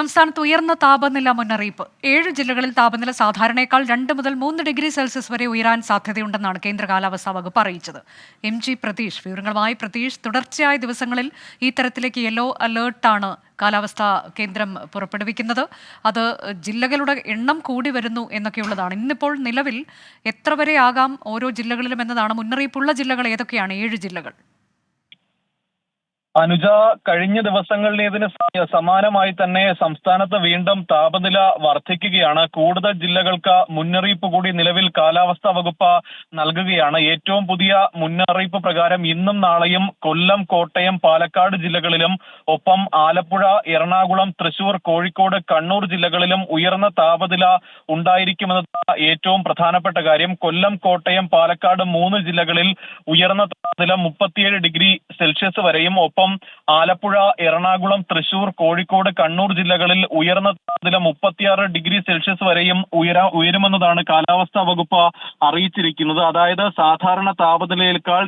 സംസ്ഥാനത്ത് ഉയർന്ന താപനില മുന്നറിയിപ്പ് 7 ജില്ലകളിൽ താപനില സാധാരണയേക്കാൾ 2 മുതൽ 3 ഡിഗ്രി സെൽഷ്യസ് വരെ ഉയരാൻ സാധ്യതയുണ്ടെന്നാണ് കേന്ദ്ര കാലാവസ്ഥാ വകുപ്പ് അറിയിച്ചത്. MG പ്രതീഷ് വിവരങ്ങളുമായി. പ്രതീഷ്, തുടർച്ചയായ ദിവസങ്ങളിൽ ഈ തരത്തിലേക്ക് യെല്ലോ അലേർട്ടാണ് കാലാവസ്ഥാ കേന്ദ്രം പുറപ്പെടുവിക്കുന്നത്. അത് ജില്ലകളുടെ എണ്ണം കൂടി വരുന്നു എന്നൊക്കെയുള്ളതാണ്. ഇന്നിപ്പോൾ നിലവിൽ എത്ര വരെ ആകാം ഓരോ ജില്ലകളിലും എന്നതാണ്. മുന്നറിയിപ്പുള്ള ജില്ലകൾ ഏതൊക്കെയാണ്? 7 ജില്ലകൾ. അനുജ, കഴിഞ്ഞ ദിവസങ്ങളിലേതിന് സമാനമായി തന്നെ സംസ്ഥാനത്ത് വീണ്ടും താപനില വർദ്ധിക്കുകയാണ്. കൂടുതൽ ജില്ലകൾക്ക് മുന്നറിയിപ്പ് കൂടി നിലവിൽ കാലാവസ്ഥാ വകുപ്പ് നൽകുകയാണ്. ഏറ്റവും പുതിയ മുന്നറിയിപ്പ് പ്രകാരം ഇന്നും നാളെയും കൊല്ലം, കോട്ടയം, പാലക്കാട് ജില്ലകളിലും ഒപ്പം ആലപ്പുഴ, എറണാകുളം, തൃശൂർ, കോഴിക്കോട്, കണ്ണൂർ ജില്ലകളിലും ഉയർന്ന താപനില ഉണ്ടായിരിക്കുമെന്നതാണ് ഏറ്റവും പ്രധാനപ്പെട്ട കാര്യം. കൊല്ലം, കോട്ടയം, പാലക്കാട് 3 ജില്ലകളിൽ ഉയർന്ന താപനില 37 ഡിഗ്രി സെൽഷ്യസ് വരെയും ഒപ്പം ആലപ്പുഴ, എറണാകുളം, തൃശൂർ, കോഴിക്കോട്, കണ്ണൂർ ജില്ലകളിൽ ഉയർന്ന താപനില 36 ഡിഗ്രി സെൽഷ്യസ് വരെയും ഉയരുമെന്നതാണ് കാലാവസ്ഥാ വകുപ്പ് അറിയിച്ചിരിക്കുന്നത്. അതായത് സാധാരണ താപനിലയേക്കാൾ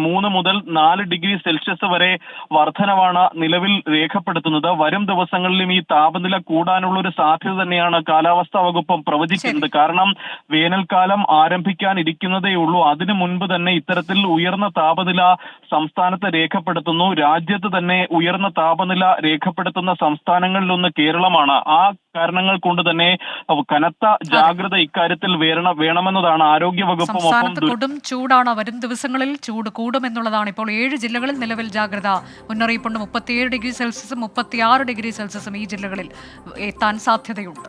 3 മുതൽ 4 ഡിഗ്രി സെൽഷ്യസ് വരെ വർധനവാണ് നിലവിൽ രേഖപ്പെടുത്തുന്നത്. വരും ദിവസങ്ങളിലും ഈ താപനില കൂടാനുള്ള ഒരു സാധ്യത തന്നെയാണ് കാലാവസ്ഥാ വകുപ്പ് പ്രവചിക്കുന്നത്. കാരണം വേനൽക്കാലം ആരംഭിക്കാനിരിക്കുന്നതേ ഉള്ളൂ. അതിനു മുൻപ് തന്നെ ഇത്തരത്തിൽ ഉയർന്ന താപനില സംസ്ഥാനത്ത് രേഖപ്പെടുത്തുന്നു. രാജ്യത്ത് തന്നെ ഉയർന്ന താപനില രേഖപ്പെടുത്തുന്ന സംസ്ഥാനങ്ങളിലൊന്ന് കേരളമാണ്. ആ കാരണങ്ങൾ കൊണ്ട് തന്നെ കനത്ത ജാഗ്രത ഇക്കാര്യത്തിൽ വേണമെന്നതാണ് ആരോഗ്യ വകുപ്പും. സംസ്ഥാനത്ത് കൊടും ചൂടാണ്. വരും ദിവസങ്ങളിൽ ചൂട് കൂടുമെന്നുള്ളതാണ്. ഇപ്പോൾ 7 ജില്ലകളിൽ നിലവിൽ ജാഗ്രത മുന്നറിയിപ്പുണ്ട്. 37 ഡിഗ്രി സെൽഷ്യസും 36 ഡിഗ്രി സെൽഷ്യസും ഈ ജില്ലകളിൽ എത്താൻ സാധ്യതയുണ്ട്.